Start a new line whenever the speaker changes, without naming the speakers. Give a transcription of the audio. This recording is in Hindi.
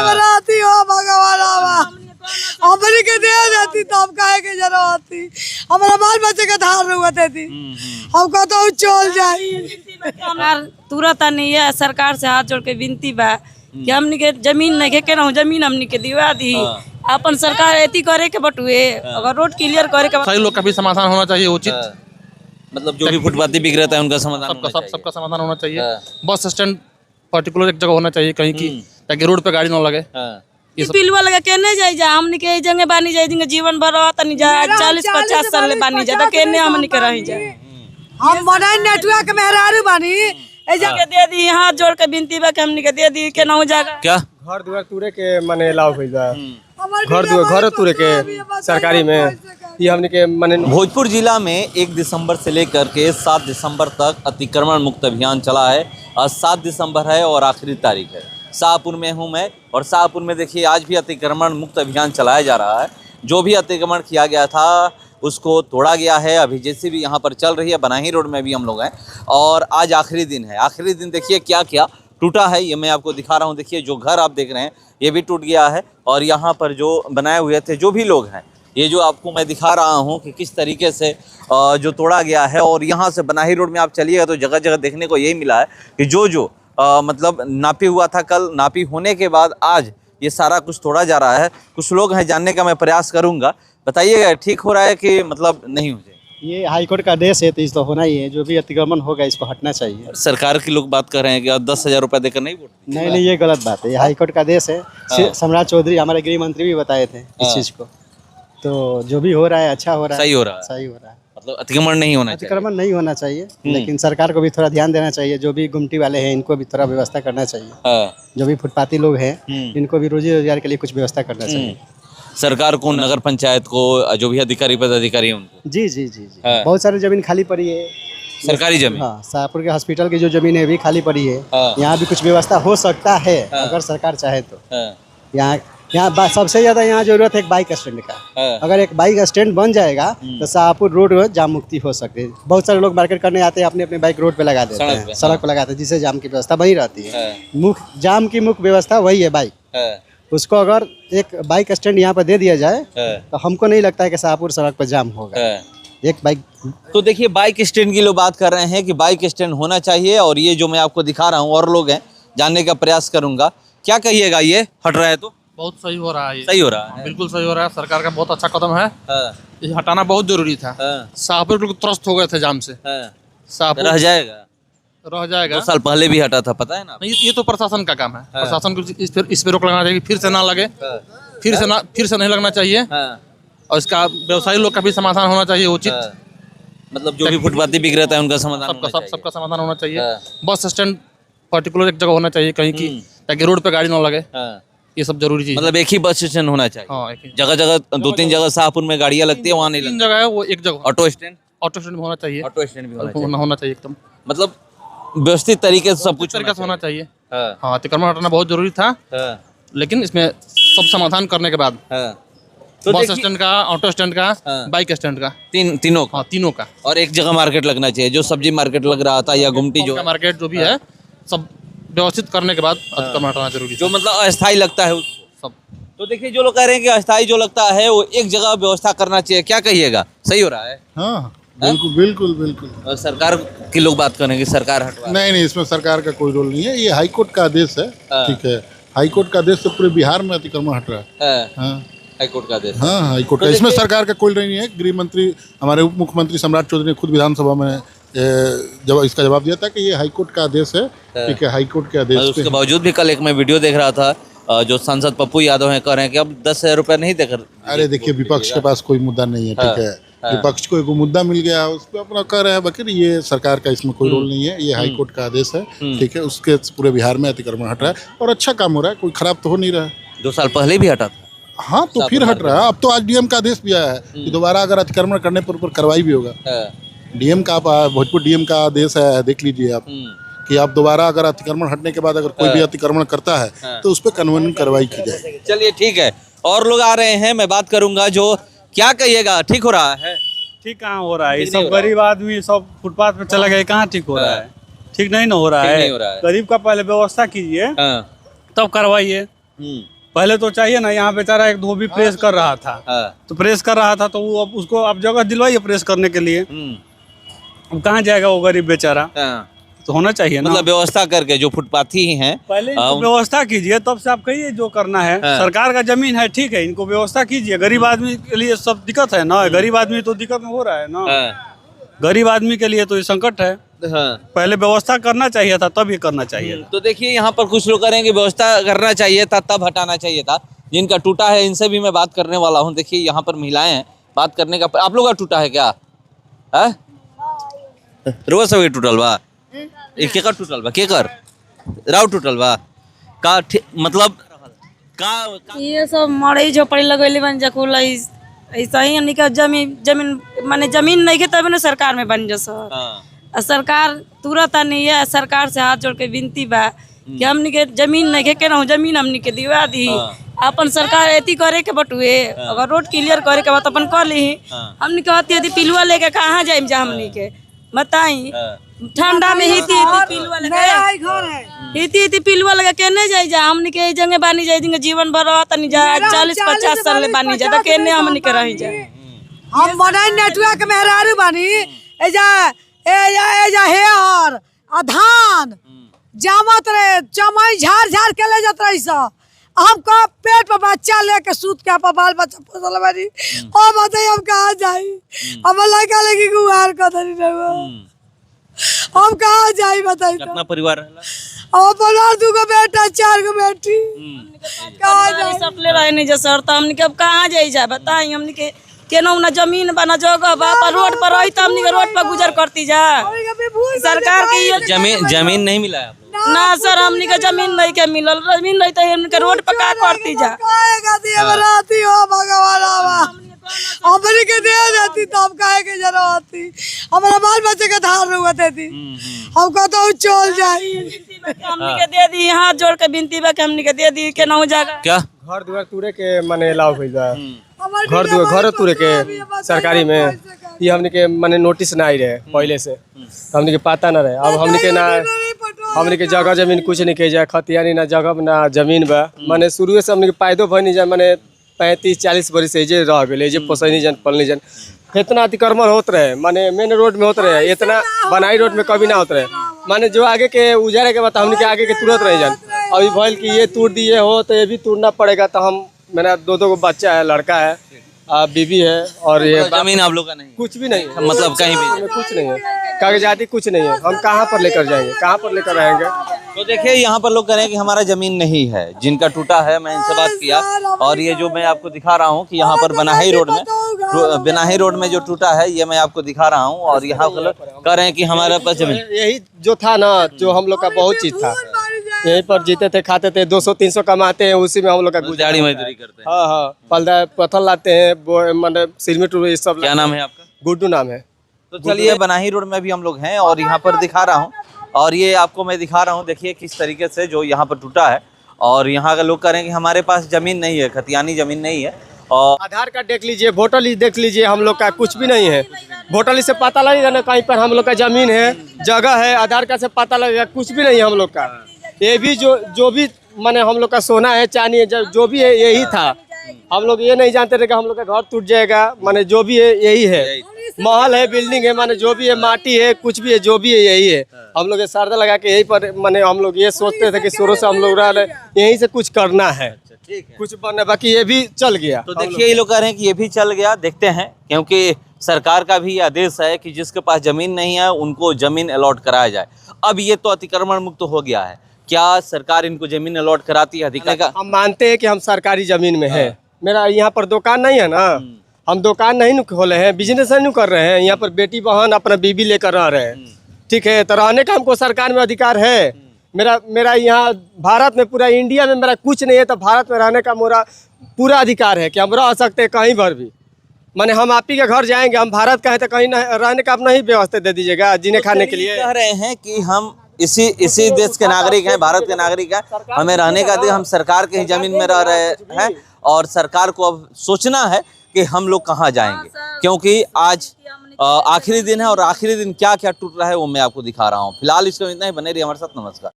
बराती हो भगवान हमने के दे देती तो हम काहे के जरूरत थी। हमारा बाल बच्चे के धार रुकते थी हमको तो चल जाए।
सरकार तुरंत नहीं है, सरकार से हाथ जोड़ के विनती बा कि हमनी के जमीन नहीं के केना जमीन हमनी के दिवा दी। अपन सरकार ऐती करे के बटुए अगर रोड क्लियर करे के
सही लोग का भी समाधान होना चाहिए उचित।
मतलब जो भी फुटपाथी बिक रहता है उनका समाधान
सबका समाधान होना चाहिए। बस स्टैंड पर्टिकुलर एक जगह होना चाहिए कहीं की, ताकि रोड पे गाड़ी ना लगे।
पिलवा लगा केने जाई जा हमनी के जंगे बानी जाई जिंगे जीवन भर तनी जा 40-50 साल ले बानी जा त केने हमनी के रही जा।
हम बड़ा नेटवर्क में हरारू बानी
ए जगह दे दी, हाथ जोड़ के विनती बा कि हमनी के दे दी केना हो जागा।
क्या
घर दुआर तुरे के माने लाभ हो जाए, घर तुरे के सरकारी में ये हमने के माने।
भोजपुर जिला में 1 दिसंबर से लेकर के 7 दिसंबर तक अतिक्रमण मुक्त अभियान चला है। आज 7 दिसंबर है और आखिरी तारीख है। शाहपुर में हूँ मैं और शाहपुर में देखिए आज भी अतिक्रमण मुक्त अभियान चलाया जा रहा है। जो भी अतिक्रमण किया गया था उसको तोड़ा गया है। अभी जैसे भी यहाँ पर चल रही है, बनाही रोड में भी हम लोग हैं और आज आखिरी दिन है। आखिरी दिन देखिए क्या क्या टूटा है ये मैं आपको दिखा रहा हूँ। देखिए जो घर आप देख रहे हैं ये भी टूट गया है और यहाँ पर जो बनाए हुए थे जो भी लोग हैं, ये जो आपको मैं दिखा रहा हूँ कि किस तरीके से जो तोड़ा गया है। और यहाँ से बनाही रोड में आप चलिएगा तो जगह जगह देखने को यही मिला है कि जो मतलब नापी हुआ था कल, नापी होने के बाद आज ये सारा कुछ तोड़ा जा रहा है। कुछ लोग हैं, जानने का मैं प्रयास करूँगा। बताइएगा ठीक हो रहा है कि मतलब नहीं हो जाए?
ये हाईकोर्ट का आदेश है तो इस तो होना ही है। जो भी अतिक्रमण होगा इसको हटना चाहिए।
सरकार के लोग बात कर रहे हैं कि 10,000 रुपये देकर नहीं वोट।
नहीं ये गलत बात है। ये हाईकोर्ट का आदेश है। सम्राट चौधरी हमारे गृह मंत्री भी बताए थे इस चीज को। तो जो भी हो रहा है अच्छा हो रहा है,
सही हो रहा है,
सही हो रहा है।
मतलब अतिक्रमण नहीं होना चाहिए।
अतिक्रमण नहीं होना चाहिए, लेकिन सरकार को भी थोड़ा ध्यान देना चाहिए। जो भी गुमटी वाले हैं इनको भी थोड़ा व्यवस्था करना चाहिए। जो भी फुटपाथी लोग हैं इनको भी रोजी रोजगार के लिए कुछ व्यवस्था करना चाहिए।
सरकार को, नगर पंचायत को, जो भी अधिकारी पदाधिकारी हैं उनको।
जी जी जी जी बहुत सारी जमीन खाली पड़ी है,
सरकारी जमीन।
हाँ, शाहपुर के हॉस्पिटल की जो जमीन है भी खाली पड़ी है। यहाँ भी कुछ व्यवस्था हो सकता है अगर सरकार चाहे तो। यहाँ सबसे ज्यादा यहाँ जरूरत है एक बाइक स्टैंड का। अगर एक बाइक स्टैंड बन जाएगा तो शाहपुर रोड जाम मुक्ति हो सकती है। बहुत सारे लोग मार्केट करने आते हैं, अपने अपने बाइक रोड पे लगा देते हैं, सड़क पे लगाते हैं, जिससे जाम की व्यवस्था बनी रहती है। जाम की मुख्य व्यवस्था वही है बाइक। उसको अगर एक बाइक स्टैंड यहाँ पर दे दिया जाए तो हमको नहीं लगता है कि शाहपुर सड़क पर जाम होगा। एक बाइक
तो देखिए बाइक स्टैंड की लोग बात कर रहे हैं कि बाइक स्टैंड होना चाहिए। और ये जो मैं आपको दिखा रहा हूँ और लोग हैं, जानने का प्रयास करूंगा। क्या कहिएगा, ये हट रहा है तो?
बहुत सही हो रहा है।
सही हो रहा है,
बिल्कुल सही हो रहा है। सरकार का बहुत अच्छा कदम है। ये हटाना बहुत जरूरी था। शाहपुर लोग त्रस्त हो गए थे जाम से। शाहपुर
रह जाएगा
2
साल पहले भी हटा था, पता है ना?
ये तो प्रशासन का काम है। प्रशासन को इस पे रोक लगाना चाहिए, फिर से ना लगे, फिर से नहीं लगना चाहिए। और इसका व्यवसायी लोग का भी समाधान होना चाहिए उचित।
मतलब जो भी फुटपाथी बिक रहता है उनका समाधान
सबका समाधान होना चाहिए। बस स्टैंड पर्टिकुलर एक जगह होना चाहिए कहीं की, ताकि रोड पे गाड़ी ना लगे। ये सब जरूरी चीज।
मतलब एक ही बस स्टैंड होना चाहिए।
हाँ,
जगह जगह 2-3 जगह शाहपुर में गाड़ियाँ लगती है, वहाँ नहीं लगती।
3 जगह है, वो एक जगह
ऑटो स्टैंड
भी होना चाहिए।
ऑटो स्टैंड भी
होना चाहिए एकदम,
मतलब व्यवस्थित तरीके से सब कुछ
तरीका से होना चाहिए। हाँ, अतिक्रमण हटाना बहुत जरूरी था, लेकिन इसमें सब समाधान करने के बाद
तो
बस स्टैंड का, ऑटो स्टैंड का, बाइक स्टैंड का, तीनों का
और एक जगह मार्केट लगना चाहिए। जो सब्जी मार्केट लग रहा था या गुमटी जो
मार्केट जो भी है, सब व्यवस्थित करने के बाद अतिक्रमण हटाना जरूरी है।
जो मतलब अस्थायी लगता है उसको सब। तो देखिए जो लोग कह रहे हैं कि अस्थायी जो लगता है वो एक जगह व्यवस्था करना चाहिए। क्या कहिएगा, सही हो रहा है?
हाँ बिल्कुल बिल्कुल बिल्कुल।
और सरकार की लोग बात करेंगे सरकार हटवा।
नहीं, इसमें सरकार का कोई रोल नहीं है। ये हाईकोर्ट का आदेश है। ठीक है, हाईकोर्ट का आदेश से पूरे बिहार में अतिक्रमण हट रहा है। हाँ,
हाईकोर्ट का आदेश।
हाँ, हाईकोर्ट का। इसमें सरकार का कोई नहीं है। गृह मंत्री, हमारे उप मुख्यमंत्री सम्राट चौधरी ने खुद विधानसभा में जब इसका जवाब दिया था कि ये हाईकोर्ट का आदेश है। ठीक है, हाईकोर्ट के आदेश।
उसके बावजूद भी कल एक मैं वीडियो देख रहा था, जो सांसद पप्पू यादव हैं, कह रहे हैं कि अब 10,000 रुपये नहीं देकर।
अरे देखिए, विपक्ष के पास कोई मुद्दा नहीं है। ठीक है, विपक्ष को एक मुद्दा मिल गया, उस पर अपना कह रहे हैं। बाकी ये सरकार का इसमें कोई रोल नहीं है। ये हाईकोर्ट का आदेश है। ठीक है, उसके पूरे बिहार में अतिक्रमण हट रहा है और अच्छा काम हो रहा है। कोई खराब तो हो नहीं रहा है।
2 साल पहले भी हटा था।
हाँ, तो फिर हट रहा है। अब तो आज डीएम का आदेश भी आया है कि दोबारा अगर अतिक्रमण करने पर कार्रवाई भी होगा। डीएम का, भोजपुर डीएम का आदेश है, देख लीजिए आप, कि आप दोबारा अगर अतिक्रमण हटने के बाद अगर कोई भी अतिक्रमण करता है तो उस पर कानूनी कार्रवाई की जाएगी।
चलिए ठीक है, और लोग आ रहे हैं, मैं बात करूंगा। जो क्या कहिएगा, ठीक हो रहा है?
ठीक कहाँ हो रहा है? ये सब गरीब आदमी सब फुटपाथ पे चले गए, कहाँ ठीक हो रहा है? ठीक नहीं ना हो रहा है। गरीब का पहले व्यवस्था कीजिए, तब करवाइए। पहले तो चाहिए ना, यहाँ बेचारा एक धोबी प्रेस कर रहा था, तो प्रेस कर रहा था तो वो अब उसको अब जगह दिलवाइए प्रेस करने के लिए। अब कहाँ जाएगा वो गरीब बेचारा, तो होना चाहिए ना,
मतलब व्यवस्था करके जो फुटपाथी ही हैं
पहले इनको व्यवस्था कीजिए, तब से आप कहिए जो करना है। सरकार का जमीन है, ठीक है, इनको व्यवस्था कीजिए। गरीब आदमी के लिए सब दिक्कत है ना, गरीब आदमी तो दिक्कत में हो रहा है ना, गरीब आदमी के लिए तो ये संकट है। पहले व्यवस्था करना चाहिए था, तब ये करना चाहिए था।
तो देखिए यहाँ पर कुछ लोग करेंगे व्यवस्था करना चाहिए था, तब हटाना चाहिए था। जिनका टूटा है इनसे भी मैं बात करने वाला हूँ। देखिए यहाँ पर महिलाएं हैं, बात करने का। आप लोग का टूटा है क्या? रोज सब टूटल बा, केकर टूटल बा, केकर राव टूटल बा का, मतलब का
ये सब मड़ई झोपड़ी लगैले बन जकुल ऐसा ही हमनी का जमीन माने जमीन नहीं के तब ना सरकार में बन जस। सरकार तुरंत नहीं है, सरकार से हाथ जोड़ के विनती बा कि हमनी के जमीन नहीं के केना जमीन हमनी के दिवा दी। अपन सरकार एती करे के बटुए, अगर रोड क्लियर करे के बात अपन कर ली। हमनी के हती यदि पिलुआ लेके कहाँ जाइम जा, हमनी के बताई ठंडा में हिती पिलुआ लगे, हिती पिलुआ लगे केने जाई जा। हमनी के जंगे बानी जाई जिंगे जीवन भर तनी जा 40-50 साल बानी जा, तो केने हमनी के रही जा।
हम बनाई नेटवर्क मेहरारू बानी एजा हेयर आ धान जामत रहे, चमई झाड़ के ले जात रही सा। हमको पेट पर बच्चा लेके सूत के अपन बाल बच्चा पोसल बानी। और बताइए हम कहाँ जाई, हम लड़का लगी गुहार कर दरी रहो, हम कहाँ जाई बताइए।
कितना परिवार रहला?
और परिवार 2 गो बेटा 4 गो बेटी, कहाँ जाई
सटले रहे नहीं जैसे। और हमनी के अब कहाँ जाई जा बताई। हमनी के केना ना जमीन बना जगह बा, पर रोड पर रही तो हमनी के रोड पर गुजर करती जा। सरकार के ये
जमीन नहीं मिला है आप लोग?
ना सर, हमनी के जमीन नहीं के मिलल, जमीन नहीं तो हमनी के रोड पर का करती जा।
राती हो भगवान हमनी के दे देती तब काहे के जरूरत थी, हमारा बाल बच्चे के धार रुआ देती, हम कहतो चल जाई।
हमनी के दे दी, हाथ जोड़ के विनती बा कि हमनी के दे दी, केना हो जाएगा।
क्या
घर दुआर तुरे के माने लाभ हो जाए, घर तुरे के सरकारी में ये हमने के माने नोटिस ना आई रहे पहले से, हमने के पता ना रहे। अब हमने के ना हमने के जगह जमीन कुछ नहीं कही जाए, खतियानी ना जगह ना जमीन बा। माने शुरू से हमने के पैदो भनी जाए, माने 35-40 बरस से जे रह गए, जे पोसनी जन पलनी जन इतना अतिक्रमण होत रहे, माने मेन रोड में होत रहे, इतना बनाई रोड में कभी ना होत रहे। माने जो आगे के उजारे के बाद हमने के आगे के तुरंत रह जान। अभी भइल कि ये तोड़ दिए हो तो ये भी तोड़ना पड़ेगा। तो हम मेरा 2 बच्चा है, लड़का है, बीबी है, और ये
जमीन आप लोग का नहीं?
कुछ भी नहीं,
मतलब कहीं भी
कुछ नहीं है, कागजाती कुछ नहीं है। हम कहाँ पर लेकर जाएंगे, कहाँ पर लेकर रहेंगे।
तो देखिए यहाँ पर लोग कह रहे हैं कि हमारा जमीन नहीं है, जिनका टूटा है। मैं इनसे बात किया, और ये जो मैं आपको दिखा रहा हूँ कि यहाँ पर बनाही रोड में जो टूटा है, ये मैं आपको दिखा रहा हूँ। और यहाँ कह रहे हैं कि हमारे पास जमीन
यही जो था ना, जो हम लोग का बहुत चीज था, यहीं पर जीते थे, खाते थे, 200-300 कमाते हैं, उसी में हम लोग का
गुजारी मजदूरी करते हैं।
हाँ, पत्थर लाते हैं, मतलब सिरमिट ये सब।
क्या नाम है आपका?
गुड्डू नाम है।
तो चलिए बनाही रोड में भी हम लोग हैं, और यहाँ पर दिखा रहा हूँ, और ये आपको मैं दिखा रहा हूँ। देखिए किस तरीके से जो यहाँ पर टूटा है, और यहाँ का लोग कह रहे हैं कि हमारे पास जमीन नहीं है, खतियानी जमीन नहीं है। और
आधार कार्ड देख लीजिए, वोटर लिस्ट देख लीजिए, हम लोग का कुछ भी नहीं है। वोटर लिस्ट से पता लगेगा कहीं पर हम लोग का जमीन है, जगह है, आधार कार्ड से पता लगेगा, कुछ भी नहीं है हम लोग का। ये भी जो भी माने हम लोग का सोना है, चांदी है, जो भी है यही था। हम लोग ये नहीं जानते थे कि हम लोग का घर टूट जाएगा। माने जो भी है यही है, महल है, बिल्डिंग है, माने जो भी है, माटी है, कुछ भी है, जो भी है यही है। हम लोग श्रद्धा लगा के यही पर माने हम लोग ये सोचते थे कि शुरू से हम लोग यहीं से कुछ करना है, कुछ बनना, बाकी ये भी चल गया।
तो देखिए ये लोग कह रहे हैं कि ये भी चल गया। देखते हैं, क्योंकि सरकार का भी आदेश है कि जिसके पास जमीन नहीं है उनको जमीन अलॉट कराया जाए। अब ये तो अतिक्रमण मुक्त हो गया है, क्या सरकार इनको जमीन अलॉट कराती है? अधिकार का
हम मानते हैं कि हम सरकारी जमीन में है। मेरा यहाँ पर दुकान नहीं है ना, हम दुकान नहीं खोले हैं, बिजनेस नहीं कर रहे हैं। यहाँ पर बेटी बहन अपना बीबी लेकर रह रहे हैं, ठीक है। तो रहने का हमको सरकार में अधिकार है। मेरा यहाँ भारत में, पूरा इंडिया में मेरा कुछ नहीं है, तो भारत में रहने का मेरा पूरा अधिकार है कि हम रह सकते हैं कहीं पर भी। माने हम आप ही के घर जाएंगे, हम भारत का है, तो कहीं रहने का आप नहीं व्यवस्था दे दीजिएगा जीने खाने के लिए।
कह रहे हैं कि हम इसी देश के नागरिक हैं, भारत के नागरिक हैं, हमें रहने का हम सरकार के ही जमीन में रह रहे हैं, और सरकार को अब सोचना है कि हम लोग कहाँ जाएंगे, क्योंकि आज आखिरी दिन है, और आखिरी दिन क्या क्या टूट रहा है वो मैं आपको दिखा रहा हूँ। फिलहाल इसको इतना ही, बने रहिए हमारे साथ। नमस्कार।